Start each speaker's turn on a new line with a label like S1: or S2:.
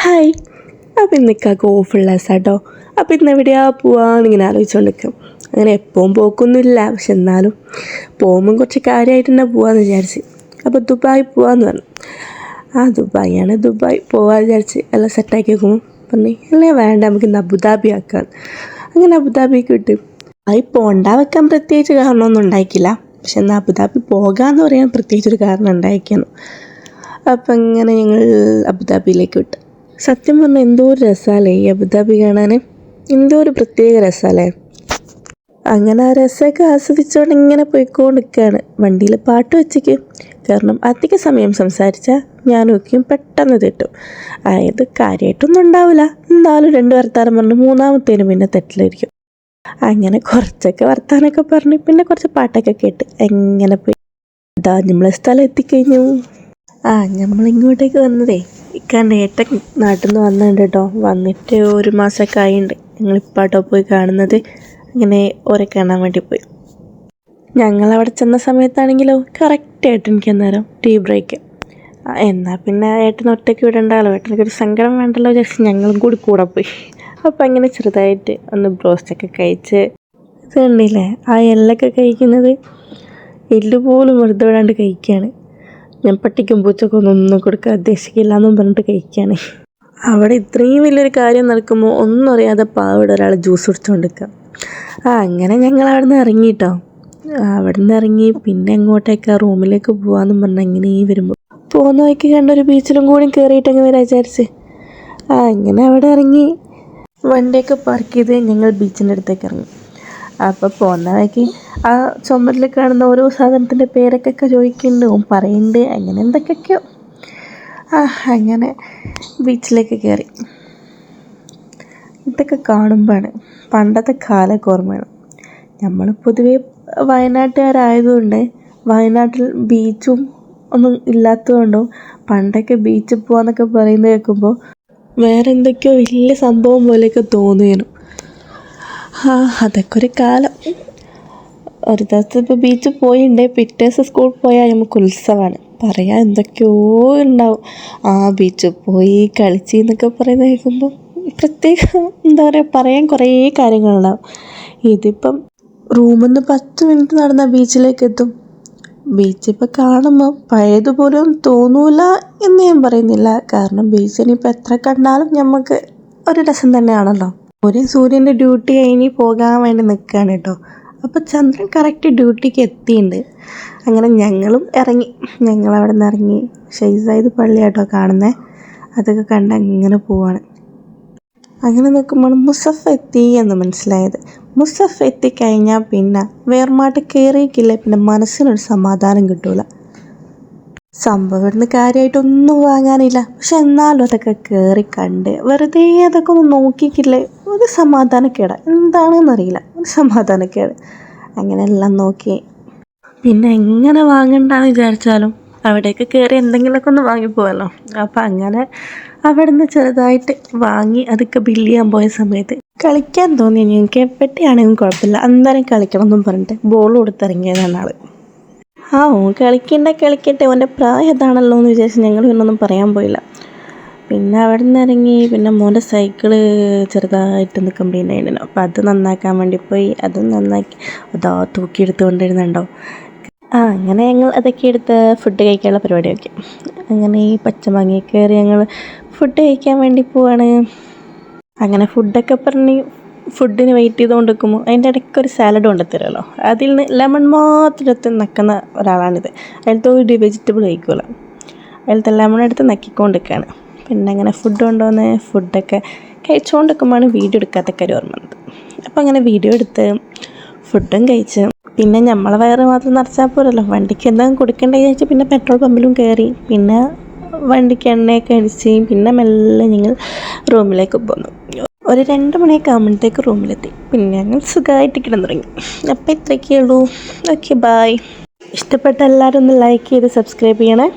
S1: Hi. അപ്പം ഇന്നിക്കാക്ക് ഓഫുള്ള കേട്ടോ. അപ്പം ഇന്ന് എവിടെയാ പോവാന്നിങ്ങനെ ആലോചിച്ചുകൊണ്ട് നിൽക്കും. അങ്ങനെ എപ്പോഴും പോക്കൊന്നുമില്ല, പക്ഷെ എന്നാലും പോകുമ്പം കുറച്ച് കാര്യമായിട്ട് തന്നെ പോകാമെന്ന് വിചാരിച്ച്. അപ്പോൾ ദുബായ് പോകാമെന്ന് പറഞ്ഞു. ദുബായാണ്, ദുബായ് പോകാമെന്ന് വിചാരിച്ച് എല്ലാം സെറ്റാക്കി വെക്കുമ്പോൾ പറഞ്ഞു അല്ലേ വേണ്ട, നമുക്ക് ഇന്ന് അബുദാബി ആക്കാം. അങ്ങനെ അബുദാബിക്ക് വിട്ട് പോണ്ട വെക്കാൻ പ്രത്യേകിച്ച് കാരണമൊന്നും ഉണ്ടായിക്കില്ല, പക്ഷെ എന്നാൽ അബുദാബി പോകാമെന്ന് പറയാൻ പ്രത്യേകിച്ചൊരു കാരണം ഉണ്ടായിരിക്കുന്നു. അപ്പം ഇങ്ങനെ ഞങ്ങൾ അബുദാബിയിലേക്ക് വിട്ടു. സത്യം പറഞ്ഞാൽ എന്തോ ഒരു രസമല്ലേ ഈ അബുദാബി കാണാൻ, എന്തോ ഒരു പ്രത്യേക രസമല്ലേ. അങ്ങനെ ആ രസമൊക്കെ ആസ്വദിച്ചുകൊണ്ട് ഇങ്ങനെ പോയിക്കൊണ്ടിരിക്കുകയാണ്. വണ്ടിയിൽ പാട്ട് വെച്ചേക്ക്, കാരണം അധിക സമയം സംസാരിച്ചാൽ ഞാനൊക്കെയും പെട്ടെന്ന് തെറ്റും. അതായത് കാര്യമായിട്ടൊന്നും ഉണ്ടാവില്ല, എന്നാലും 2 വർത്താനം പറഞ്ഞ് മൂന്നാമത്തേനും പിന്നെ തെറ്റിലായിരിക്കും. അങ്ങനെ കുറച്ചൊക്കെ വർത്താനമൊക്കെ പറഞ്ഞ് പിന്നെ കുറച്ച് പാട്ടൊക്കെ കേട്ട് എങ്ങനെ പോയി നമ്മളെ സ്ഥലം എത്തിക്കഴിഞ്ഞു. നമ്മളിങ്ങോട്ടേക്ക് വന്നതേ ഇക്കാൻ്റെ ഏട്ടൻ നാട്ടിൽ നിന്ന് വന്നിട്ടുണ്ട് കേട്ടോ. വന്നിട്ട് 1 മാസമൊക്കെ ആയിട്ടുണ്ട്. ഞങ്ങളിപ്പാട്ടോ പോയി കാണുന്നത്. ഇങ്ങനെ ഓരെ കാണാൻ വേണ്ടി പോയി. ഞങ്ങളവിടെ ചെന്ന സമയത്താണെങ്കിലോ കറക്റ്റായിട്ട് എനിക്ക് അന്നേരം ടീ ബ്രേക്ക്. എന്നാൽ പിന്നെ ഏട്ടൻ ഒറ്റയ്ക്ക് വിടണ്ടല്ലോ, ഏട്ടനൊരു സങ്കടം വേണ്ടല്ലോ വിചാരിച്ച് ഞങ്ങളും കൂടെ പോയി. അപ്പോൾ അങ്ങനെ ചെറുതായിട്ട് ഒന്ന് ബ്രോസ്റ്റൊക്കെ കഴിച്ച്, ഇത് കണ്ടില്ലേ ആ എല്ലൊക്കെ കഴിക്കുന്നത്, എല്ല് പോലും വെറുതെ വിടാണ്ട് കഴിക്കുകയാണ്. ഞാൻ പട്ടിക്കും പൂച്ചക്കും ഒന്നും കൊടുക്കാൻ ഉദ്ദേശിക്കില്ല എന്നും പറഞ്ഞിട്ട് കഴിക്കുകയാണ്. അവിടെ ഇത്രയും വലിയൊരു കാര്യം നടക്കുമ്പോൾ ഒന്നും അറിയാതെ പാവിടെ ഒരാൾ ജ്യൂസ് കുടിച്ചുകൊണ്ടിരിക്കുക. അങ്ങനെ ഞങ്ങൾ അവിടെ നിന്ന് ഇറങ്ങി കേട്ടോ. അവിടെ നിന്ന് ഇറങ്ങി പിന്നെ എങ്ങോട്ടേക്കാ റൂമിലേക്ക് പോകാമെന്നും പറഞ്ഞാൽ ഇങ്ങനെ വരുമ്പോൾ പോകുന്ന വഴിക്ക് കണ്ടൊരു ബീച്ചിലും കൂടി കയറിയിട്ട് അങ്ങ് വരാൻ വിചാരിച്ച് അങ്ങനെ അവിടെ ഇറങ്ങി വണ്ടിയൊക്കെ പാർക്ക് ചെയ്ത് ഞങ്ങൾ ബീച്ചിൻ്റെ അടുത്തേക്ക് ഇറങ്ങി. അപ്പോൾ പോകുന്ന വഴിക്ക് ആ ചുമരിൽ കാണുന്ന ഓരോ സാധനത്തിൻ്റെ പേരൊക്കെ ചോദിക്കുന്നുണ്ട്, പറയുന്നുണ്ട്, അങ്ങനെ എന്തൊക്കെയൊക്കെയോ. അങ്ങനെ ബീച്ചിലേക്ക് കയറി. ഇതൊക്കെ കാണുമ്പോഴാണ് പണ്ടത്തെ കാലമൊക്കെ ഓർമ്മയാണ്. നമ്മൾ പൊതുവേ വയനാട്ടുകാരായതുകൊണ്ട് വയനാട്ടിൽ ബീച്ചും ഒന്നും ഇല്ലാത്തതുകൊണ്ടും പണ്ടൊക്കെ ബീച്ചിൽ പോകാമെന്നൊക്കെ പറയുന്നത് കേൾക്കുമ്പോൾ വേറെ എന്തൊക്കെയോ വലിയ സംഭവം പോലെയൊക്കെ തോന്നിയേനു. അതൊക്കെ ഒരു കാലം. ഒരു ദിവസം ഇപ്പോൾ ബീച്ചിൽ പോയിട്ടുണ്ട്, പിറ്റേ ദിവസം സ്കൂളിൽ പോയാൽ നമുക്ക് ഉത്സവമാണ്. പറയാൻ എന്തൊക്കെയോ ഉണ്ടാവും. ബീച്ചിൽ പോയി കളിച്ച് എന്നൊക്കെ പറയുന്നത് കേൾക്കുമ്പോൾ പ്രത്യേകം എന്താ പറയുക, പറയാൻ കുറേ കാര്യങ്ങളുണ്ടാവും. ഇതിപ്പം റൂമിൽ നിന്ന് 10 മിനിറ്റ് നടന്നാൽ ബീച്ചിലേക്ക് എത്തും. ബീച്ചിപ്പോൾ കാണുമ്പോൾ പഴയതുപോലും തോന്നൂല എന്ന് ഞാൻ പറയുന്നില്ല, കാരണം ബീച്ചിനിപ്പോൾ എത്ര കണ്ടാലും നമുക്ക് ഒരു രസം തന്നെയാണല്ലോ. ഒരു സൂര്യൻ്റെ ഡ്യൂട്ടി കഴിഞ്ഞ് പോകാൻ വേണ്ടി നിൽക്കുകയാണ് കേട്ടോ. അപ്പോൾ ചന്ദ്രൻ കറക്റ്റ് ഡ്യൂട്ടിക്ക് എത്തിയിട്ടുണ്ട്. അങ്ങനെ ഞങ്ങളും ഇറങ്ങി. ഞങ്ങളവിടെ നിന്ന് ഇറങ്ങി ഷെയ്സായത് പള്ളിയാട്ടോ കാണുന്നത്. അതൊക്കെ കണ്ട് അങ്ങനെ പോവാണ്. അങ്ങനെ നിൽക്കുമ്പോൾ മുസഫ് എത്തി എന്ന് മനസ്സിലായത്. മുസഫ് എത്തിക്കഴിഞ്ഞാൽ പിന്നെ വേർമാട്ട് കയറിയിട്ടില്ല, പിന്നെ മനസ്സിനൊരു സമാധാനം കിട്ടൂല. സംഭവം ഇവിടുന്ന് കാര്യമായിട്ടൊന്നും വാങ്ങാനില്ല, പക്ഷെ എന്നാലും അതൊക്കെ കയറി കണ്ട് വെറുതെ അതൊക്കെ ഒന്ന് നോക്കിക്കില്ലേ, ഒരു സമാധാനക്കേട് എന്താണെന്നറിയില്ല, ഒരു സമാധാനക്കേട്. അങ്ങനെ എല്ലാം നോക്കി പിന്നെ എങ്ങനെ വാങ്ങണ്ടെന്ന് വിചാരിച്ചാലും അവിടേക്ക് കയറി എന്തെങ്കിലുമൊക്കെ ഒന്ന് വാങ്ങിപ്പോവല്ലോ. അപ്പം അങ്ങനെ അവിടെ നിന്ന് ചെറുതായിട്ട് വാങ്ങി അതൊക്കെ ബില്ല് ചെയ്യാൻ പോയ സമയത്ത് കളിക്കാൻ തോന്നി. എനിക്ക് എപ്പോഴാണെങ്കിലും കുഴപ്പമില്ല, അന്നേരം കളിക്കണം എന്നും പറഞ്ഞിട്ട് ബോൾ കൊടുത്തിറങ്ങിയതാണ് ആൾ. ഓൻ കളിക്കട്ടെ, ഓൻ്റെ പ്രായം അതാണല്ലോ എന്ന് വിചാരിച്ച് ഞങ്ങൾ പിന്നൊന്നും പറയാൻ പോയില്ല. പിന്നെ അവിടെ നിന്ന് ഇറങ്ങി. പിന്നെ മോൻ്റെ സൈക്കിള് ചെറുതായിട്ടൊന്ന് കംപ്ലൈൻ്റ് ആയിരുന്നു. അപ്പോൾ അത് നന്നാക്കാൻ വേണ്ടി പോയി. അതും നന്നാക്കി തൂക്കിയെടുത്ത് കൊണ്ടിരുന്നുണ്ടോ. അങ്ങനെ ഞങ്ങൾ അതൊക്കെ എടുത്ത് ഫുഡ് കഴിക്കാനുള്ള പരിപാടിയൊക്കെ. അങ്ങനെ ഈ പച്ചമാങ്ങ കയറി ഞങ്ങൾ ഫുഡ് കഴിക്കാൻ വേണ്ടി പോവാണ്. അങ്ങനെ ഫുഡൊക്കെ പറഞ്ഞ് ഫുഡിന് വെയിറ്റ് ചെയ്തുകൊണ്ട് നിൽക്കുമ്പോൾ അതിൻ്റെ ഇടയ്ക്ക് ഒരു സാലഡ് കൊണ്ടുത്തരുമല്ലോ. അതിൽ നിന്ന് ലെമൺ മാത്രം എടുത്ത് നക്കുന്ന ഒരാളാണിത്. അതിലത്തെ ഒരു വെജിറ്റബിൾ കഴിക്കുമല്ലോ, അതിലത്തെ ലെമൺ എടുത്ത് നക്കിക്കൊണ്ടിരിക്കുകയാണ്. പിന്നെ അങ്ങനെ ഫുഡ് കൊണ്ടുവന്ന് ഫുഡൊക്കെ കഴിച്ചുകൊണ്ട് നിൽക്കുമ്പോഴാണ് വീഡിയോ എടുക്കാത്ത കാര്യം ഓർമ്മ വന്നത്. അപ്പോൾ അങ്ങനെ വീഡിയോ എടുത്ത് ഫുഡും കഴിച്ച് പിന്നെ നമ്മളെ വയറ് മാത്രം നിറച്ചാൽ പോരല്ലോ, വണ്ടിക്ക് എന്തെങ്കിലും കൊടുക്കേണ്ടതെന്ന് വെച്ചാൽ പിന്നെ പെട്രോൾ പമ്പിലും കയറി പിന്നെ വണ്ടിക്ക് എണ്ണയൊക്കെ അടിച്ച് പിന്നെ മെല്ലെ ഞങ്ങൾ റൂമിലേക്ക് പോന്നു. ഒരു 2 മണിയൊക്കെ ആകുമ്പോഴത്തേക്ക് റൂമിലെത്തി. പിന്നെ ഞങ്ങൾ സുഖമായിട്ട് കിടന്നു തുടങ്ങി. അപ്പോൾ ഇത്രയൊക്കെ ഉള്ളൂ. Okay, bye. ഇഷ്ടപ്പെട്ട എല്ലാവരും ഒന്ന് ലൈക്ക് ചെയ്ത് സബ്സ്ക്രൈബ് ചെയ്യണേ.